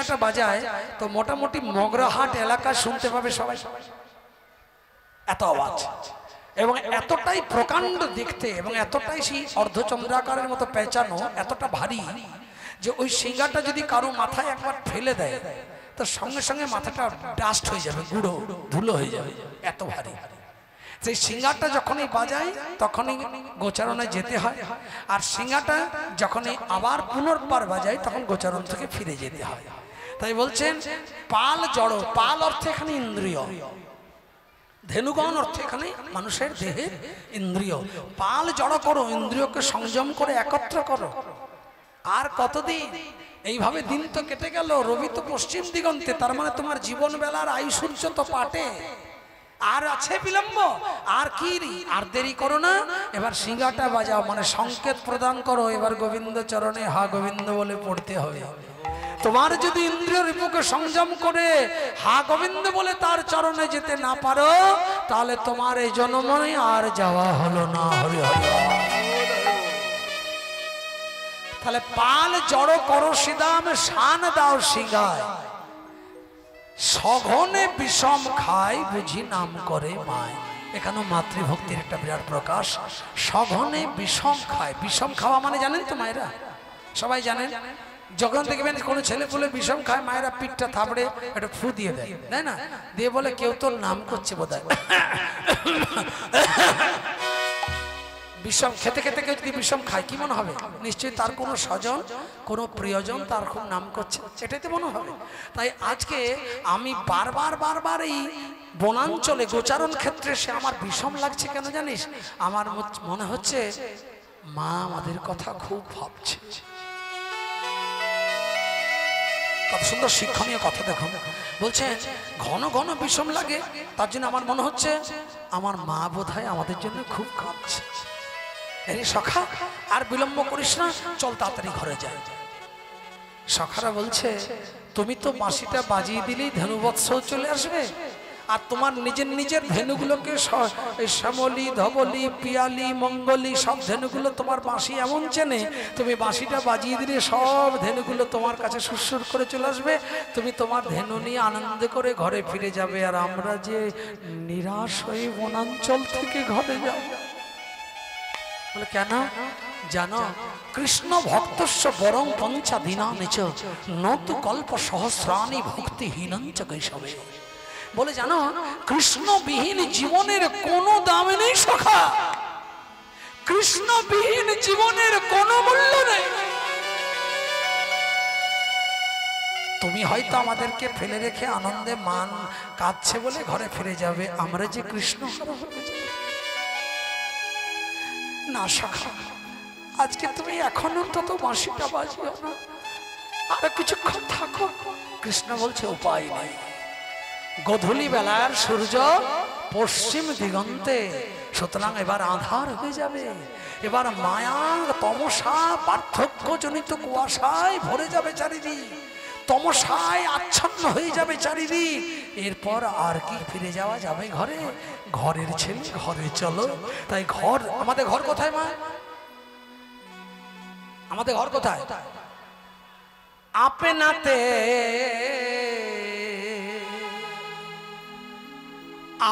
সিঙ্গাটা বাজায় তো মোটামুটি মগরাহাট এলাকা শুনতে পাবে সবাই, এত আওয়াজ এবং এতটাই প্রকাণ্ড দেখতে এবং এতটাই সেই অর্ধচন্দ্রাকারের মতো পেঁচানো, এতটা ভারী যে ওই সিঙ্গাটা যদি কারো মাথায় একবার ফেলে দেয় তো সঙ্গে সঙ্গে মাথাটা ডাস্ট হয়ে যাবে, গুঁড়ো ধুলো হয়ে যাবে, এত ভারী। সেই সিঙ্গাটা যখনই বাজায় তখনই গোচারণে যেতে হয়, আর সিঙ্গাটা যখনই আবার পুনর্বার বাজায় তখন গোচারণ থেকে ফিরে যেতে হয়। তাই বলছেন পাল জড়, পাল অর্থে এখানে ইন্দ্রিয়, ধেনুগণ অর্থে এখানে মানুষের দেহের ইন্দ্রিয়। পাল জড় করো, ইন্দ্রিয়কে সংযম করে একত্র করো। আর কতদিন এইভাবে দিন তো কেটে গেল, রবি তো পশ্চিম দিগন্তে, তার মানে তোমার জীবন বেলার আয়ু সূর্য তো পাটে, আর আছে বিলম্ব, আর কি আর দেরি করো না, এবার সিঙ্গাটা বাজাও, মানে সংকেত প্রদান করো, এবার গোবিন্দ চরণে হা গোবিন্দ বলে পড়তে হবে। তোমার যদি ইন্দ্রিয় রিপুকে সংযম করে হা গোবিন্দ বলে তার চরণে যেতে না পারো তাহলে তোমার এই জন্মে আর যাওয়া হলো না। হরি হরি। তাহলে পাল জড়ো করো সিদাম, শান দাও সিঙ্গায়, সঘনে বিষম খায় বুঝি নাম করে মায়। এখানেও মাতৃভক্তির একটা বিরাট প্রকাশ। সঘনে বিষম খায়, বিষম খাওয়া মানে জানেন তো মায়েরা, সবাই জানেন, যখন দেখবেন কোনো ছেলে বলে বিষম খায় মায়েরা পিঠটা থাবড়ে একটা ফু দিয়ে দেয়, তাই না? দিয়ে বলে কেউ তোর নাম করছে বোধহয়। বিষম খেতে খেতে কেউ যদি বিষম খায় কি মনে হবে? নিশ্চয়ই তার কোনো স্বজন, কোনো প্রিয়জন তার খুব নাম করছে, এটাই তো মনে হবে। তাই আজকে আমি বারবার এই বনাঞ্চলে গোচারণ ক্ষেত্রে সে আমার বিষম লাগছে কেন জানিস? আমার মনে হচ্ছে মা আমাদের কথা খুব ভাবছে। কত সুন্দর শিক্ষণীয় কথা দেখুন, বলছে ঘন ঘন বিষম লাগে, তার জন্য আমার মনে হচ্ছে আমার মা বোধহয় আমাদের জন্য খুব কাঁদছে। আরে সখা আর বিলম্ব করিস না, চল তাড়াতাড়ি ঘরে যাই। সখারা বলছে তুমি তো বাঁশিটা বাজিয়ে দিলেই ধেনুবৎসও চলে আসবে, আর তোমার নিজের ধেনুগুলোকে শ্যামলী, ধবলী, পিয়ালি, মঙ্গলী সব ধেনুগুলো তোমার বাঁশি এমন চেনে, তুমি বাঁশিটা বাজিয়ে দিলে সব ধেনুগুলো তোমার কাছে সুরসুর করে চলে আসবে, তুমি তোমার ধেনু নিয়ে আনন্দ করে ঘরে ফিরে যাবে, আর আমরা যে নিরাশ হয়ে বনাঞ্চল থেকে ঘরে যাব। বলে কেন জানো? কৃষ্ণ ভক্তস্য বরং পঞ্চা দিনা নিচ নতু কল্প সহস্রাণি ভক্তিহীনঞ্চ কৈশবে। বলে জানো কৃষ্ণবিহীন জীবনের কোনো দাম নেই সখা, কৃষ্ণবিহীন জীবনের কোনো মূল্য নেই। তুমি হয়তো আমাদেরকে ফেলে রেখে আনন্দে মান কাঁদছে বলে ঘরে ফিরে যাবে, আমরা যে কৃষ্ণ না সখা, আজকে তুমি এখনো তত বাঁশিটা বাজিও না, আর কিছুক্ষণ থাকো। কৃষ্ণ বলছে উপায় নেই, গধূলি বেলার সূর্য পশ্চিম দিগন্তে, সুতরাং এবার আঁধার হয়ে যাবে, এবার মায়া তমসা পার্থক্যজনিত কুয়াশায় ভরে যাবে চারিদিক, তমসায় আচ্ছন্ন হয়ে যাবে চারিদিক। এরপর আর কি ফিরে যাওয়া যাবে ঘরে? ঘরের ছেলে ঘরে চলো। তাই ঘর, আমাদের ঘর কোথায় মা? আমাদের ঘর কোথায়? আপনাতে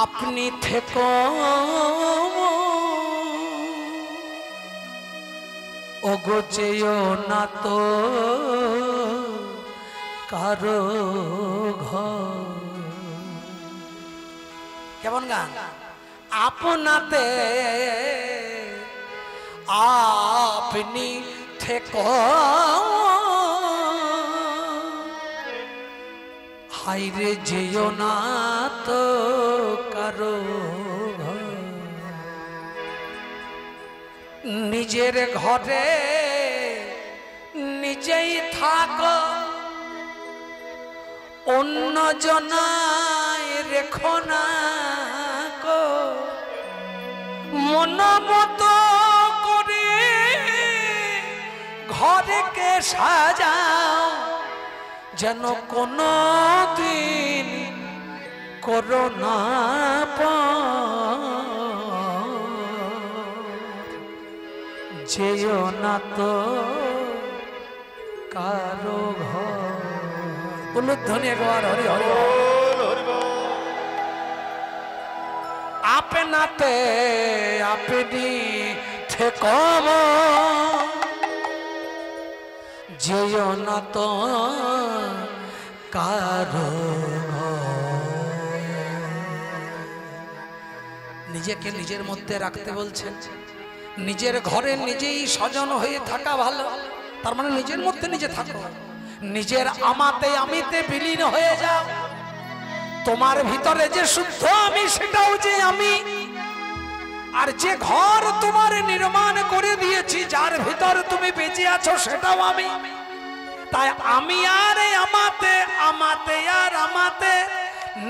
আপনি থেকো ওগো চেয়েও না তো কারো ঘর। কেমন গান? আপনাতে আপনি থেকো হাইরে যেও না তো কারো ঘর। নিজের ঘরে নিজেই থাকো, অন্য জনায় রেখো না কো, মন মতো করে ঘরকে সাজাও, যেন কোনো দিন করোনা যেও না তো কারো ঘর। উলুধ্বনি একবার হরি হরি আপনাতে আপনি থেকো যেও না তো কারো। নিজেকে নিজের মধ্যে রাখতে বলছেন। নিজের ঘরে নিজেই স্বজন হয়ে থাকা ভালো, তার মানে নিজের মধ্যে নিজে থাকো। নিজের আমাতে আমিতে বিলীন হয়ে যাও। তোমার ভিতরে যে শুদ্ধ আমি, সেটাও যে আমি। আর যে ঘর তোমার নির্মাণ করে দিয়েছি, যার ভিতর তুমি বেঁচে আছো, সেটাও আমি। তাই আমি আর আমাতে, আমাতে আর আমাতে,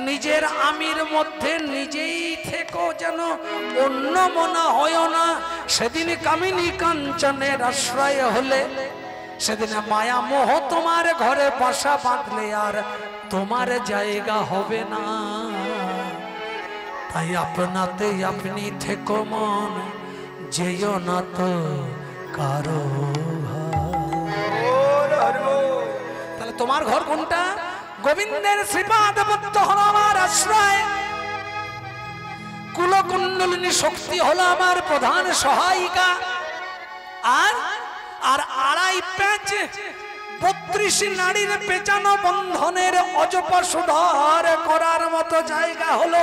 নিজের আমির মধ্যে নিজেই থেকো, যেন অন্য মনা হয় না। সেদিন কামিনী কাঞ্চনের আশ্রয় হলে, সেদিন মায়া মোহ তোমার ঘরে বাসা বাঁধলে আর তোমার জায়গা হবে না। তাই আপনাতে আপনি থেকো মন, যেও না তো কারো। তাহলে তোমার ঘর কোনটা? গোবিন্দের শ্রীপাদ বদ্ধ হলো আমার আশ্রয়। কুলকুণ্ডলিনী শক্তি হলো আমার প্রধান সহায়িকা। আর আর আড়াই প্যাচ 32 নারীর পেঁচানো বন্ধনের অজপাশুধর করার মতো জায়গা হলো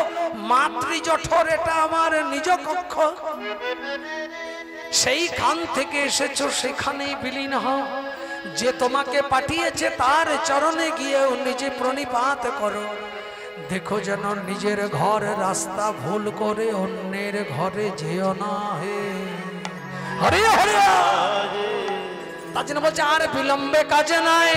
মাতৃজঠর। এটা আমার নিজ কক্ষ। সেইখান থেকে এসেছো, সেখানেই বিলীন হও। যে তোমাকে পাঠিয়েছে তার চরণে গিয়েও নিজে প্রণিপাত করো। দেখো যেন নিজের ঘর রাস্তা ভুল করে অন্যের ঘরে যেও না হে। হরে হরে। তার জন্য বলছে আর বিলম্বে কাজে নাই।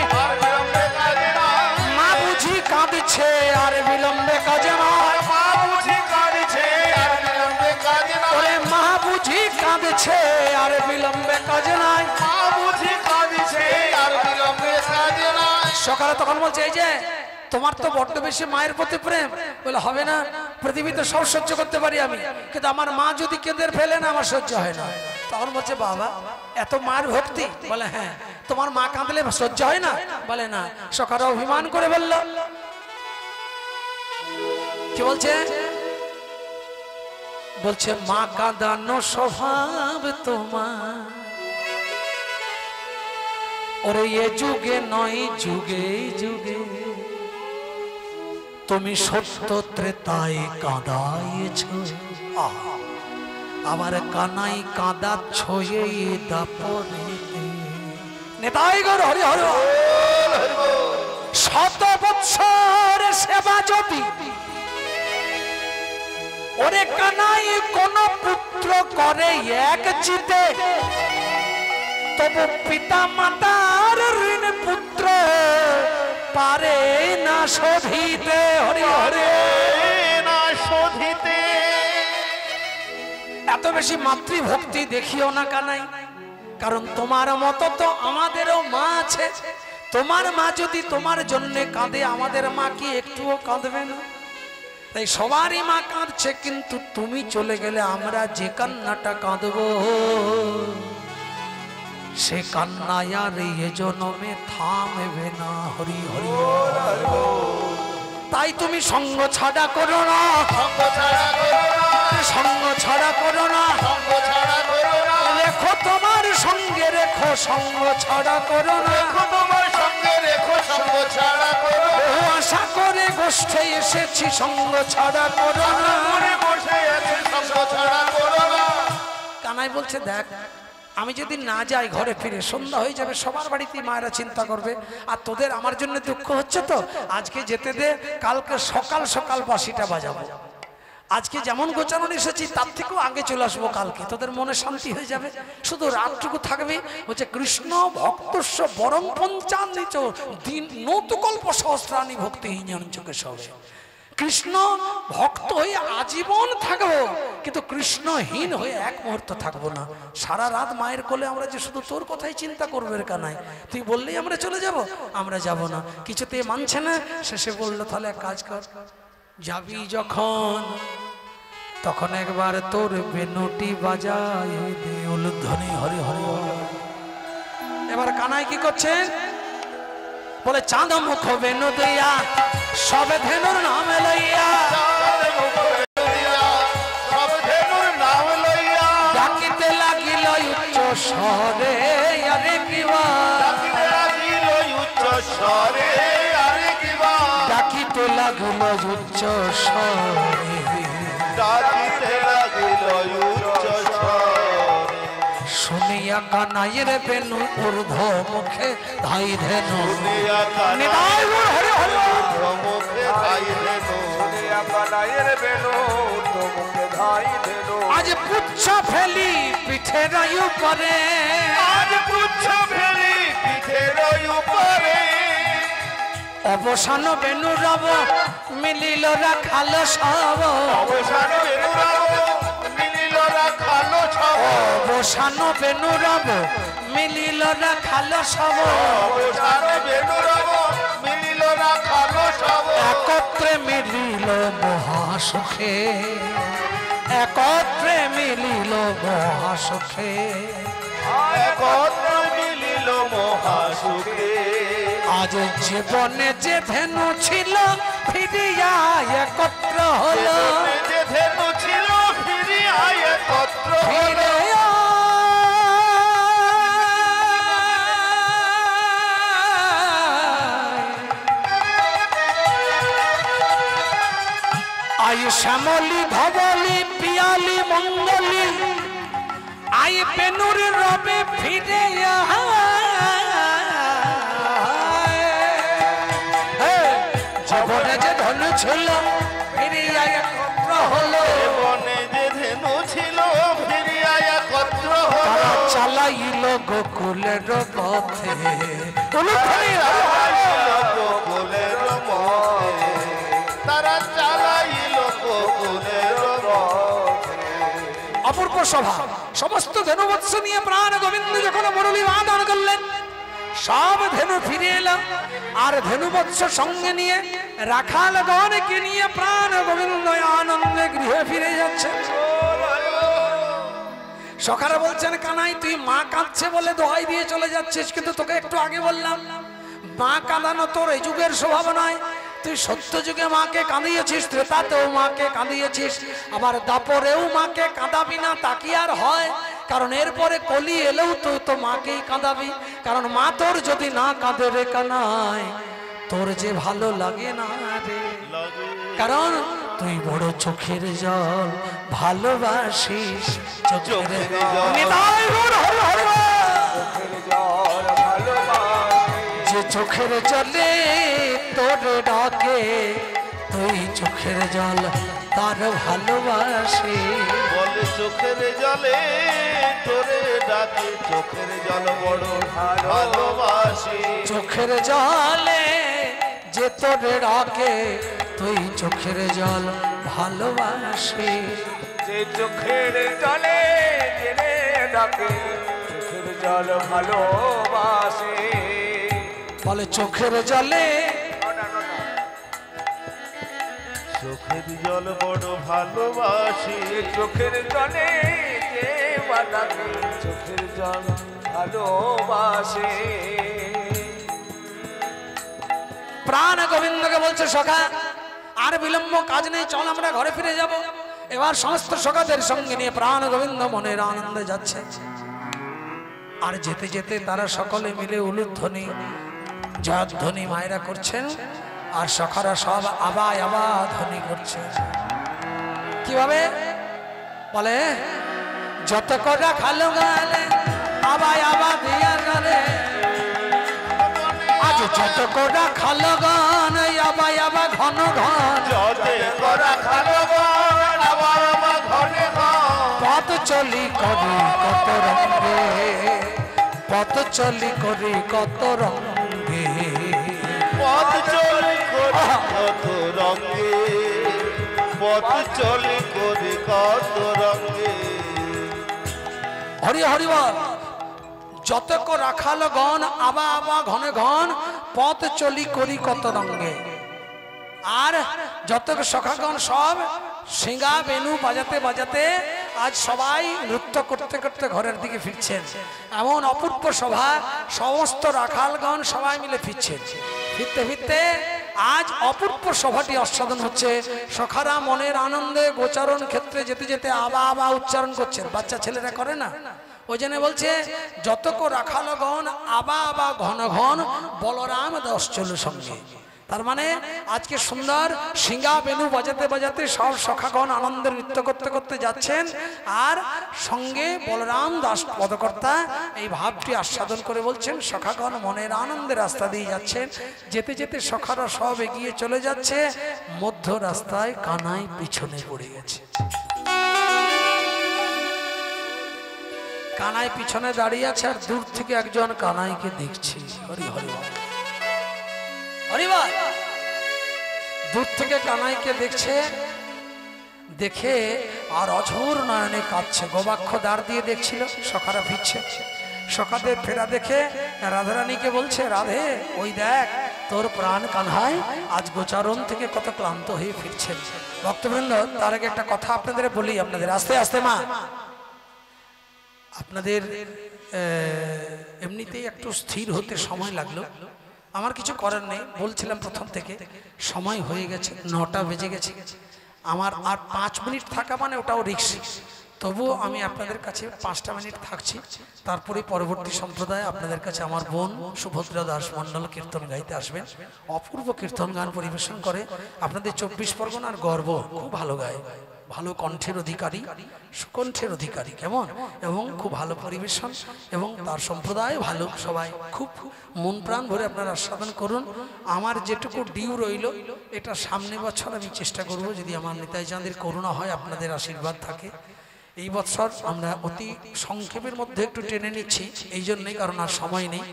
মা বুঝি কাঁদছে আর বিলম্বে কাজে নাই। মা বুঝি কাঁদছে আর বিলম্বে কাজে নাই। ওরে মা বুঝি কাঁদছে আর বিলম্বে কাজে নাই। মা বুঝি কাঁদছে আর বিলম্বে কাজে নাই। সকালে তখন বলছে এই যে তোমার তো বড্ড বেশি মায়ের প্রতি প্রেম। বলে হবে না, পৃথিবীতে সব সহ্য করতে পারি আমি, কিন্তু আমার মা যদি কেঁদে ফেলে না, আমার সহ্য হয় না। তখন বলছে বাবা এত মার ভক্তি? বলে হ্যাঁ। তোমার মা কাঁদলে সহ্য হয় না? বলে না। সকালে অভিমান করে বলল, কি বলছে? বলছে মা কাঁদানো স্বভাব তোমার, ওরে এ যুগে নয় যুগে যুগে তুমি সত্য ত্রেতায় কাঁদাইছ। আবার কানাই কাঁদাচ্ছ এই দাপরেতে। নেতাই গৌর হরি হরি। 100 বৎসর সেবা যদি ওরে কানাই কোন পুত্র করে এক চিতে, তবু পিতা মাতার ঋণ পুত্র পারে না শোধিতে। হরি হরি না শোধিতে। এত বেশি মাতৃভক্তি দেখিও না কানাই, কারণ তোমার মতো তো আমাদেরও মা আছে। তোমার মা যদি তোমার জন্য কাঁদে, আমাদের মা কি একটুও কাঁদবে না? তাই সবারই মা কাঁদছে, কিন্তু তুমি চলে গেলে আমরা যে কান্নাটা কাঁদবো, সে কান্নায় আর এ জনমে থামবে না। হরি হরি। তাই তুমি সঙ্গ ছাড়া করো না, সঙ্গ ছাড়া করো না, রেখো তোমার সঙ্গে রেখো, সঙ্গ ছাড়া করো না। আশা করে গোষ্ঠে এসেছি, সঙ্গ ছাড়া করো না। কানাই বলছে দেখ, আমি যদি না যাই ঘরে ফিরে সন্ধ্যা হয়ে যাবে, সবার বাড়িতে মায়েরা চিন্তা করবে, আর তোদের আমার জন্য দুঃখ হচ্ছে তো আজকে যেতে দে, কালকে সকাল সকাল বাঁশিটা বাজাবো। আজকে যেমন গোচারণ এসেছি তার থেকেও আগে চলে আসবো কালকে, তোদের মনে শান্তি হয়ে যাবে। শুধু রাতটুকু থাকবে। হচ্ছে কৃষ্ণ ভক্তস্য বরং পঞ্চান্বিত দিন নৌতুকল্প সহস্রাণী ভক্তিহীন চোখে সবে। কৃষ্ণ ভক্ত হয়ে আজীবন থাকবো, কিন্তু কৃষ্ণহীন হয়ে এক মুহূর্ত থাকবো না। সারা রাত মায়ের কোলে আমরা যে শুধু তোর কথাই চিন্তা করবো এর কানাই, তুই বললেই আমরা চলে যাব, আমরা যাব না। কিছুতে মানছে না। শেষে বললো তাহলে এক কাজ কর, যাবি যখন তখন একবার তোর বেনুটি বাজায় দে। উলুধ্বনি হরি হরি। এবার কানাই কি করছেন? বলে চাঁদ মুখ বেনু দিয়া সবে ধেনুর নাম লইয়া ডাকিতে লাগিল উচ্চ স্বরে আরে কিবা ডাকিতে লাগিল উচ্চ স্বরে শুনিয়া কানাইয়ের বেনু ঊর্ধ্ব মুখে ধাই ধেনু আজ পুচ্ছ ফেলি পিঠের উপরে অবসান বেনু রব মিলিল রাখাল সব অবসান বেনু রব মিলিল রাখাল সব একত্রে মিলিল মহাসুখে একত্রে মিলিল মহাসুখে আজ জীবনে যে ধেনু ছিল ফিরিয়া একত্র হলো আই শ্যামলি ধবলি পিয়ালি মঙ্গলি আই বেনুর রবে ফিরে জীবনে যে ধনু ছিল ফিরিয়া একত্র হলো চালাইল গোকুলের পথে অপূর্ব সভা সমস্ত ধেনুবৎস নিয়ে প্রাণ গোবিন্দ যখন মুরলী বাদন করলেন সব ধেনু ফিরে এলাম আর ধেনুবৎস সঙ্গে নিয়ে রাখাল গণকে নিয়ে প্রাণ গোবিন্দ আনন্দে গৃহে ফিরে যাচ্ছে। সখারা বলছেন কানাই তুই মা কাঁদছে বলে দোহাই দিয়ে চলে যাচ্ছিস, কিন্তু তোকে একটু আগে বললাম মা কাঁদানো তোর এই যুগের স্বভাব নয়। তুই সত্য যুগে মাকে কাঁদিয়েছিস, ত্রেতাতেও মাকে কাঁদিয়েছিস, আবার দাপরেও মাকে কাঁদাবি না তা কি আর হয়? কারণ এরপরে কলি এলেও তুই তো মাকেই কাঁদাবি, কারণ মা তোর যদি না কাঁদে রে কানাই তোর যে ভালো লাগে না রে, কারণ তুই বড় চোখের জল ভালোবাসিস। চোখের যে চোখের জলে তোর ডাকে তুই চোখের জল তার ভালোবাসে। বলে চোখের জলে তোরে ডাকে চোখের জল বড় ভালোবাসে। চোখের জলে যে তোর ডাকে তুই চোখের জল ভালোবাসে। যে চোখের জলে জেনে ডাকে চোখের জল ভালোবাসে। বলে চোখের জলে চোখের জল বড় ভালোবাসে। চোখের জলে যে ডাকে চোখের জল ভালোবাসে। প্রাণ গোবিন্দকে বলছে সখা আর বিলম্ব কাজ নেই, চল আমরা ঘরে ফিরে যাব। এবার সমস্ত সখাদের সঙ্গে নিয়ে প্রাণ গোবিন্দ মনের আনন্দে যাচ্ছে। আর যেতে যেতে তারা সকলে মিলে উলুধ্বনি জয়ধ্বনি মায়েরা করছেন, আর সখারা সব আবাই আবা ধ্বনি করছে। কিভাবে বলে যত কটা খালো গালে আবাই আবা দিয়া গালে, আজ যত কটা খালো গান আবাই আবা ঘন ঘন, যত কটা খালো গান আবাই আবা ঘন ঘন। পথ চলি করি কত রঙে, পথ চলি করি কত রঙে, পথ চলি করি কত রঙে, পথ চলি করি কত রঙে। হরি হরি বল। যতক রাখাল গণ আবা আবা ঘনে ঘন, পথ চলি করি কত রঙে। আর যতক সখাগণ সব সিঙ্গা বেনু বাজাতে বাজাতে আজ সবাই নৃত্য করতে করতে ঘরের দিকে ফিরছেন। এমন অপূর্ব সভা, সমস্ত রাখালগণ সবাই মিলে ফিরছেন। ফিরতে ফিরতে আজ অপূর্ব সভাটি আস্বাদন হচ্ছে। সখারা মনের আনন্দে গোচারণ ক্ষেত্রে যেতে যেতে আবা আবা উচ্চারণ করছেন। বাচ্চা ছেলেরা করে না? ওই জন্য বলছে যতক রাখালগণ আবা আবা ঘন ঘন বলরাম দাস চলু সঙ্গে। তার মানে আজকে সুন্দর সিঙ্গা বেনু বাজাতে বাজাতে সব সখাগণ আনন্দের নৃত্য করতে করতে যাচ্ছেন, আর সঙ্গে বলরাম দাস পদকর্তা এই ভাবটি আস্বাদন করে বলছেন সখাগণ মনের আনন্দের রাস্তা দিয়ে যাচ্ছেন। যেতে যেতে সখারা সব এগিয়ে চলে যাচ্ছে, মধ্য রাস্তায় কানাই পিছনে পড়ে গেছে। কানাই পিছনে দাঁড়িয়ে আছে, আর দূর থেকে একজন কানাইকে দেখছে। হরি হরি হরিবার দূর থেকে কানাইকে দেখছে, দেখে আর অঝোর নয়নে কাঁদছে। গবাক্ষ দাঁড় দিয়ে দেখছিল, সখারা ফিরছে। সখাদের ফেরা দেখে রাধারানীকে বলছে, রাধে ওই দেখ তোর প্রাণ কানহাই আজ গোচারণ থেকে কত ক্লান্ত হয়ে ফিরছেন। ভক্তবৃন্দ, তার আগে একটা কথা আপনাদের বলি, আপনাদের আস্তে আস্তে মা, আপনাদের এমনিতেই একটু স্থির হতে সময় লাগলো। আমার কিছু করার নেই, বলছিলাম প্রথম থেকে সময় হয়ে গেছে, 9টা বেজে গেছে। আমার আর 5 মিনিট থাকা মানে ওটাও রিস্ক। তবুও আমি আপনাদের কাছে 5টা মিনিট থাকছি, তারপরে পরবর্তী সম্প্রদায় আপনাদের কাছে আমার বোন সুভদ্রা দাস মণ্ডল কীর্তন গাইতে আসবেন। অপূর্ব কীর্তন গান পরিবেশন করে। আপনাদের 24 পরগনার গর্ব, খুব ভালো গায়, ভালো কণ্ঠের অধিকারী, সুকণ্ঠের অধিকারী, কেমন, এবং খুব ভালো পরিবেশন, এবং তার সম্প্রদায় ভালো। সবাই খুব মন প্রাণ ভরে আপনারা আস্বাদন করুন। আমার যেটুকু ডিউ রইল, এটা সামনে বছর আমি চেষ্টা করব, যদি আমার নিতাই চাঁদের করুণা হয়, আপনাদের আশীর্বাদ থাকে। এই বছর আমরা অতি সংক্ষেপের মধ্যে একটু টেনে নিচ্ছি, এই জন্যই, কারণ আর সময় নেই।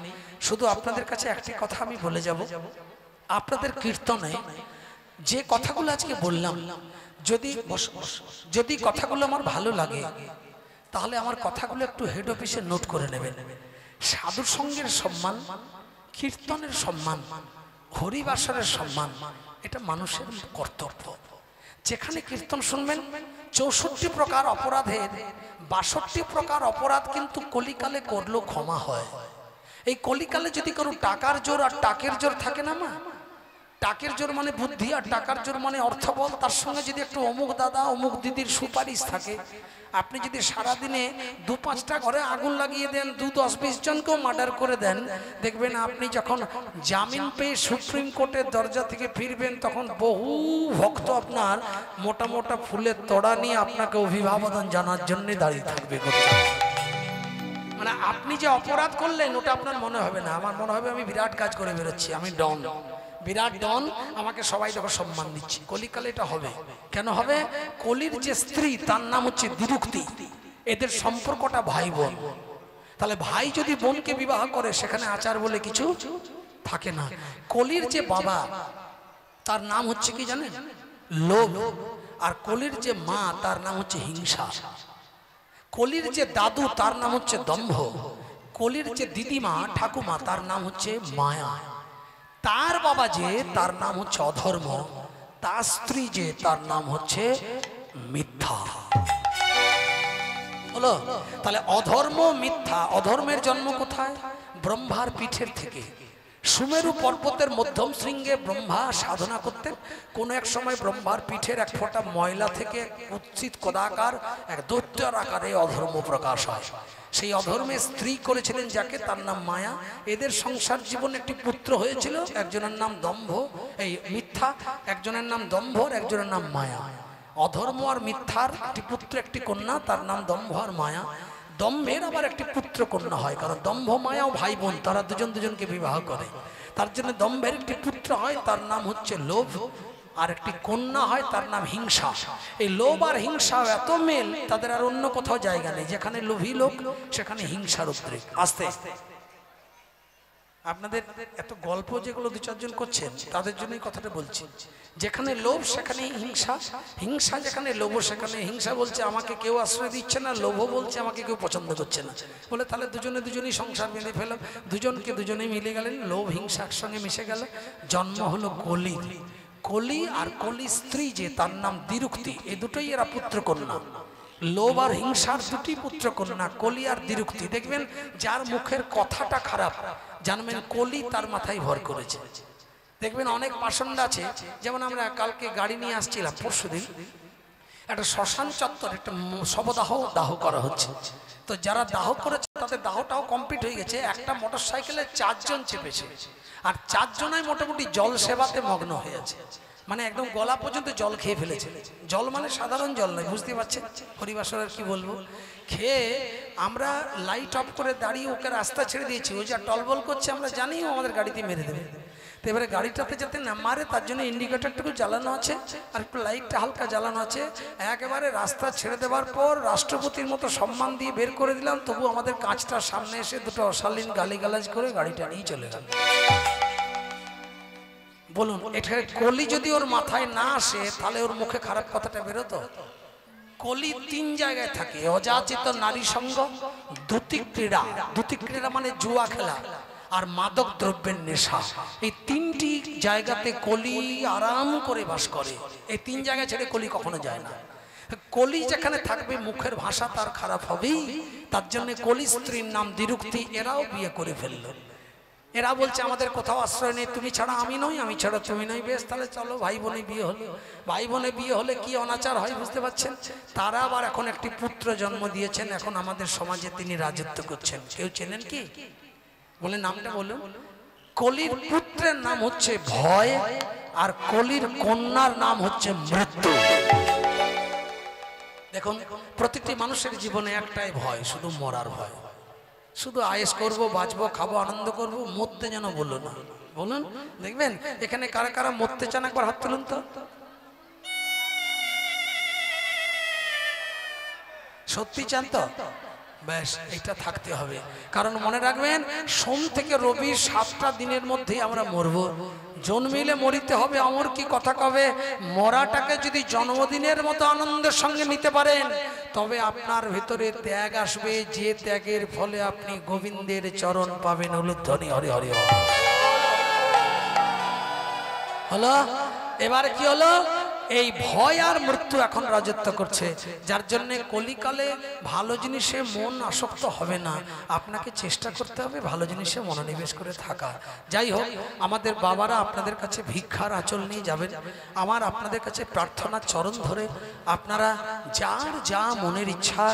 শুধু আপনাদের কাছে একটি কথা আমি বলে যাব, আপনাদের কীর্তনে যে কথাগুলো আজকে বললাম, যদি কথাগুলো আমার ভালো লাগে, তাহলে আমার কথাগুলো একটু হেড অফিসে নোট করে নেবেন। সাধু সঙ্গের সম্মান, কীর্তনের সম্মান, হরিবাসরের সম্মান, এটা মানুষের কর্তব্য। যেখানে কীর্তন শুনবেন, 64 প্রকার অপরাধের 62 প্রকার অপরাধ কিন্তু কলিকালে করলেও ক্ষমা হয়। এই কলিকালে যদি কোনো টাকার জোর আর টাকের জোর থাকে না মা, টাকের জোর মানে বুদ্ধি, আর টাকার জোর মানে অর্থবল, তার সঙ্গে যদি একটু অমুক দাদা অমুক দিদির সুপারিশ থাকে, আপনি যদি সারাদিনে 2-5টা ঘরে আগুন লাগিয়ে দেন, 10-20 জনকেও মার্ডার করে দেন, দেখবেন আপনি যখন জামিন পেয়ে সুপ্রিম কোর্টের দরজা থেকে ফিরবেন, তখন বহু ভক্ত আপনার মোটা মোটা ফুলের তোড়া নিয়ে আপনাকে অভিবাদন জানার জন্য দাঁড়িয়ে থাকবে। মানে আপনি যে অপরাধ করলেন ওটা আপনার মনে হবে না, আমার মনে হবে আমি বিরাট কাজ করে বেরোচ্ছি, আমি ডন, বিরাট ডন, আমাকে সবাই দেখো সম্মান দিচ্ছে। কলিকালে এটা হবে। কেন হবে? কলির যে স্ত্রী তার নাম হচ্ছে দ্বিরুক্তি, এদের সম্পর্কটা ভাই বোন। তাহলে ভাই যদি বোনকে বিবাহ করে, সেখানে আচার বলে কিছু থাকে না। কলির যে বাবা তার নাম হচ্ছে কি জানেন? লোভ। আর কলির যে মা তার নাম হচ্ছে হিংসা। কলির যে দাদু তার নাম হচ্ছে দম্ভ। কলির যে দিদিমা ঠাকুমা তার নাম হচ্ছে মায়া। তার বাবা যে তার নাম হচ্ছে অধর্ম, তার স্ত্রী যে তার নাম হচ্ছে মিথ্যা। হলো? তাহলে অধর্ম মিথ্যা। অধর্মের জন্ম কোথায়? ব্রহ্মার পিঠের থেকে। সুমেরু পর্বতের মধ্যম শৃঙ্গে ব্রহ্মা সাধনা করতেন। কোন এক সময় ব্রহ্মার পিঠের এক ফোঁটা ময়লা থেকে কুৎসিত কদাকার এক দৈত্যের আকারে অধর্ম প্রকাশ হয়। সেই অধর্মের স্ত্রী করেছিলেন যাকে, তার নাম মায়া। এদের সংসার জীবনে একটি পুত্র হয়েছিল, একজনের নাম দম্ভ, এই মিথ্যা, একজনের নাম দম্ভ, একজনের নাম মায়া। অধর্ম আর মিথ্যার একটি পুত্র একটি কন্যা, তার নাম দম্ভ আর মায়া। দম্ভের আবার একটি পুত্র কন্যা হয়, কারণ দম্ভ মায়াও ভাই বোন, তারা দুজন দুজনকে বিবাহ করে। তার জন্য দম্ভের একটি পুত্র হয়, তার নাম হচ্ছে লোভ, আর একটি কন্যা হয়, তার নাম হিংসা। এই লোভ আর হিংসা এত মেল, তাদের আর অন্য কোথাও জায়গা নেই। যেখানে লোভী লোক সেখানে হিংসার উদ্রেক। আস্তে আপনাদের এত গল্প যেগুলো 2-4 জন করছেন, তাদের জন্যই কথাটা বলছি। যেখানে লোভ সেখানে হিংসা, হিংসা যেখানে লোভ সেখানে হিংসা। বলছে আমাকে কেউ আশ্রয় দিচ্ছে না, লোভ বলছে আমাকে কেউ পছন্দ করছে না। বলে তাহলে দুজনেই সংসার বেঁধে ফেলাম। দুজনেই মিলে গেলেন, লোভ হিংসা একসঙ্গে মিশে গেল, জন্ম হলো কলি। কলি আর কলি স্ত্রী যে তার নাম দ্বিরুক্তি, এই দুটোই এরা পুত্র কন্যা। লোভ আর হিংসার দুটি পুত্র কন্যা কলি আর দ্বিরুক্তি। দেখবেন যার মুখের কথাটা খারাপ জানবেন কলি তার মাথায় ভর করেছে। দেখবেন অনেক পাষণ্ড আছে, যেমন আমরা কালকে গাড়ি নিয়ে আসছিলাম, পরশুদিন একটা শ্মশান চত্বর একটা দাহ করা হচ্ছে। তো যারা দাহ করেছে তাদের দাহটাও কমপ্লিট হয়ে গেছে। একটা মোটর সাইকেলে 4 জন চেপেছে, আর 4 জনাই মোটামুটি জল সেবাতে মগ্ন হয়ে আছে, মানে একদম গলা পর্যন্ত জল খেয়ে ফেলেছে। জল মানে সাধারণ জল নয়, বুঝতে পারছেন হরিবাসরের কি বলবো। খেয়ে আমরা লাইট অফ করে দাঁড়িয়ে ওকে রাস্তা ছেড়ে দিয়েছি। ও যা টলবল করছে আমরা জানি ও আমাদের গাড়িতে মেরে দেবে। তো এবারে গাড়িটাতে যাতে না মারে তার জন্য ইন্ডিকেটরটুকু জ্বালানো আছে আর একটু লাইটটা হালকা জ্বালানো আছে। একেবারে রাস্তা ছেড়ে দেওয়ার পর রাষ্ট্রপতির মতো সম্মান দিয়ে বের করে দিলাম, তবু আমাদের কাঁচটার সামনে এসে দুটো অশালীন গালিগালাজ করে গাড়িটা নিয়ে চলে গেল। বলুন, এটা কলি যদি ওর মাথায় না আসে তাহলে ওর মুখে খারাপ কথাটা বেরোতো? কলি 3 জায়গায় থাকে, অযাচিত নারী সঙ্গ, দ্যুতি ক্রীড়া মানে জুয়া খেলা, আর মাদক দ্রব্যের নেশা। এই 3টি জায়গাতে কলি আরাম করে বাস করে। এই 3 জায়গা ছেড়ে কলি কখনো যায় না। কলি যেখানে থাকবে মুখের ভাষা তার খারাপ হবেই। তার জন্য কলি স্ত্রীর নাম দ্বিরুক্তি। এরাও বিয়ে করে ফেললো। এরা বলছে আমাদের কোথাও আশ্রয় নেই, তুমি ছাড়া আমি নই, আমি ছাড়া তুমি নই। বেশ, তাহলে চলো ভাই বোনে বিয়ে হলো। ভাই বোনে বিয়ে হলে কি অনাচার হয় বুঝতে পারছেন। তারা আবার এখন একটি পুত্র জন্ম দিয়েছেন, এখন আমাদের সমাজে তিনি রাজত্ব করছেন। কেউ চেনেন কি? বলে নামটা বলুন। কলির পুত্রের নাম হচ্ছে ভয়, আর কলির কন্যার নাম হচ্ছে মৃত্যু। দেখুন, প্রতিটি মানুষের জীবনে একটাই ভয়, শুধু মরার ভয়। শুধু আয়েশ করব, বাঁচবো, খাবো, আনন্দ করব, মরতে যেন বললো না। বলুন, দেখবেন এখানে কারা কারা মরতে চান একবার হাত তুলুন তো। সত্যি চান তো? ব্যাস, এটা থাকতে হবে। কারণ মনে রাখবেন, সোম থেকে রবি 7টা দিনের মধ্যে আমরা মরবো। জন্মিলে মরিতে হবে, অমর কি কথা কবে। মরাটাকে যদি জন্মদিনের মতো আনন্দের সঙ্গে নিতে পারেন তবে আপনার ভিতরে ত্যাগ আসবে, যে ত্যাগের ফলে আপনি গোবিন্দের চরণ পাবেন। উলুধ্বনি হরি হরি হলো। এবার কি হলো? এই ভয় আর মৃত্যু এখন রাজত্ব করছে, যার জন্য কলিকালে ভালো জিনিসে মন আসক্ত হবে না। আপনাকে চেষ্টা করতে হবে ভালো জিনিসে মনোনিবেশ করে থাকা। যাই হোক, আমাদের বাবারা আপনাদের কাছে ভিক্ষার আঁচল নিয়ে যাবেন। আমার আপনাদের কাছে প্রার্থনার চরণ ধরে আপনারা যার যা মনের ইচ্ছা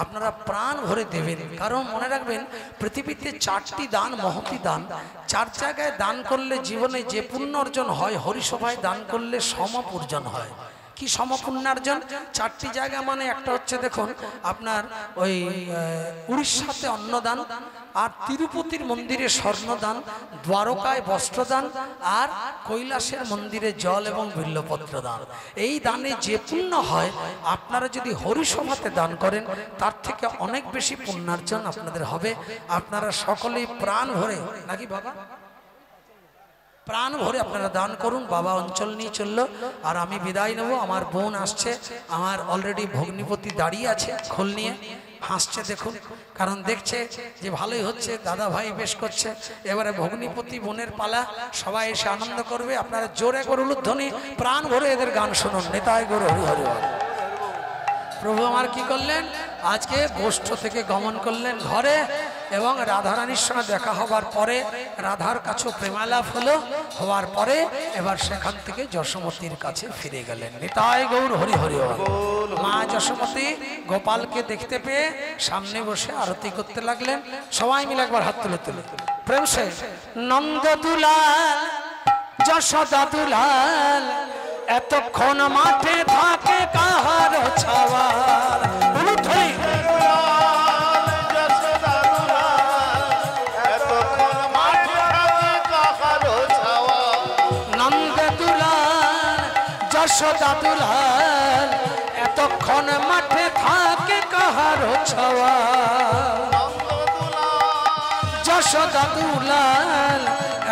আপনারা প্রাণ ভরে দেবেন। কারণ মনে রাখবেন, পৃথিবীতে 4টি দান মহতি দান। 4 জায়গায় দান করলে জীবনে যে পুণ্য অর্জন হয়, হরিসভায় দান করলে সমপূর্জন হয়। কি সমপুণ্যার্জন? 4টি জায়গা মানে একটা হচ্ছে দেখুন আপনার ওই উড়িষ্যাতে অন্নদান, আর তিরুপতির মন্দিরে স্বর্ণদান, দ্বারকায় বস্ত্রদান, আর কৈলাসের মন্দিরে জল এবং বিল্লপত্র দান। এই দানে যে পুণ্য হয় আপনারা যদি হরিসভাতে দান করেন তার থেকে অনেক বেশি পুণ্যার্জন আপনাদের হবে। আপনারা সকলেই প্রাণ ভরে, নাকি বাবা, প্রাণ ভরে আপনারা দান করুন। বাবা অঞ্চল নিয়ে চললো, আর আমি বিদায় নেব। আমার বোন আসছে, আমার অলরেডি ভগ্নিপতি দাঁড়িয়ে আছে খোল নিয়ে, হাসছে দেখুন, কারণ দেখছে যে ভালোই হচ্ছে, দাদা ভাই বেশ করছে। এবারে ভগ্নিপতি বোনের পালা, সবাই এসে আনন্দ করবে। আপনারা জোরে করে উলুধ্বনি প্রাণ ভরে এদের গান শুনুন। নেতাই গরু হরি হরি হরি। প্রভু আমার কি করলেন? আজকে গোষ্ঠ থেকে গমন করলেন ঘরে, এবং রাধারানীর সঙ্গে দেখা হবার পরে রাধার কাছে প্রেমালাপ হলো। হওয়ার পরে এবার সেখান থেকে যশোমতীর কাছে ফিরে গেলেন। নিতাই গৌর হরি হরি। মা যশোমতী গোপালকে দেখতে পেয়ে সামনে বসে আরতি করতে লাগলেন। সবাই মিলে একবার হাত তুলে তুলে প্রেম সে নন্দ দুলাল যশোদা দুলাল এতক্ষণ মাঠে থাকে কাহার ছাওয়ার। যশোদা দুলাল এতক্ষণ মাঠে থাকে কাহার ছাওয়া। যশোদা দুলাল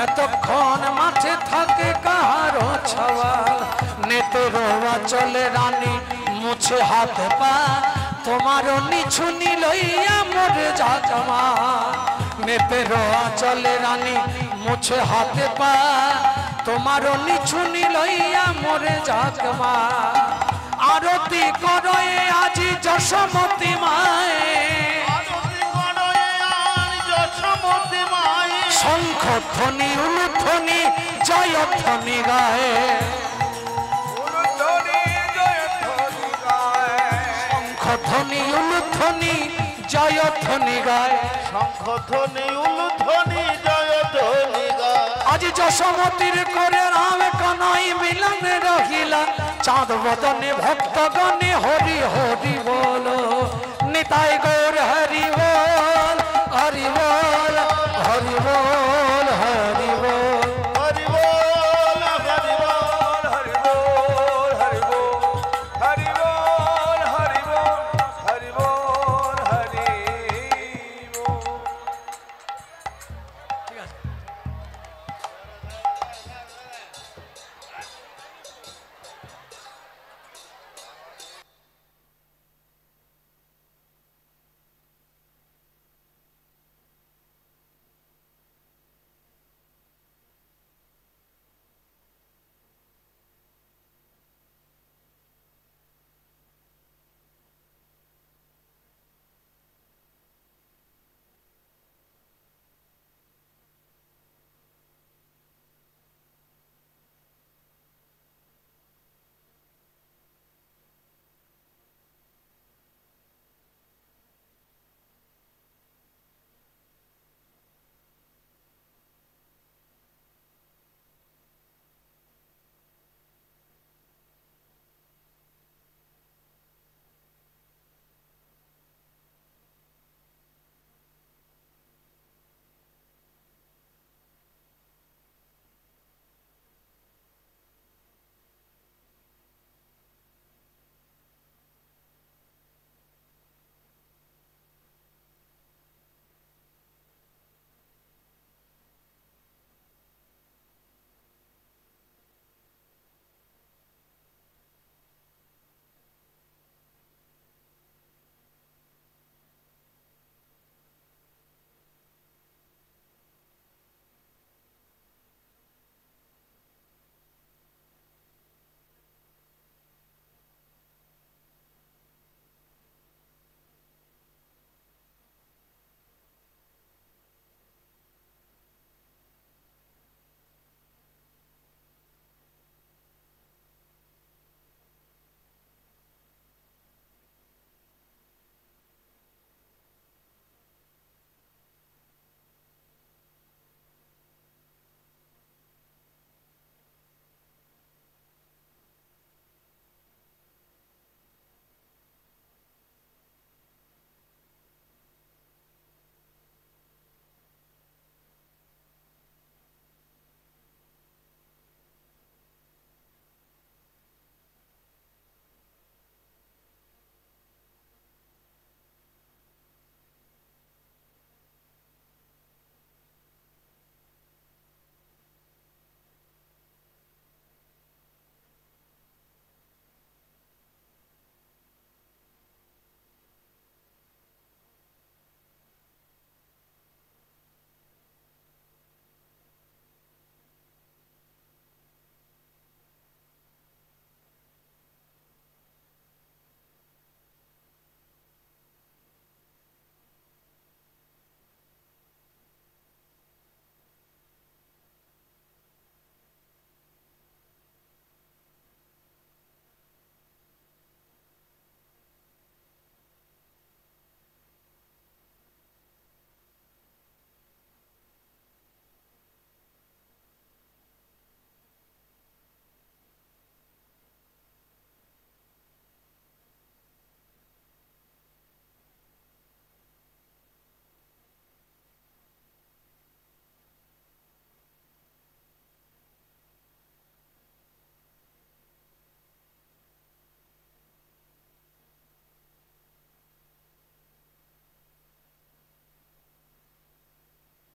এতক্ষণ মাঠে থাকে কাহার ছাওয়া। নেতের চলে রানী মুছে হাত পা, তোমারও নিছুনি লইয়া মোরে জামা। নেতের চলে রানী মুছে হাতে পা, তোমারও নিছুনি লইয়া মোরে জাগমা। আরতি করয়ে আজি যশোমতী মায়ে শঙ্খ ধ্বনি উলুধ্বনি জয়ধ্বনি গায়ে শঙ্খ ধ্বনি উলুধ্বনি জয়ধ্বনি গায়ে শঙ্খধ্বনি উলুধ্বনি জয়ধ্বনি গায় আজি যশোমতীর করে রাম কানাই মিলন রহিলা চাঁদ বদনে ভক্তগণে হরি হরি বল নিতাই গৌর হরি বল হরি বল হরি বল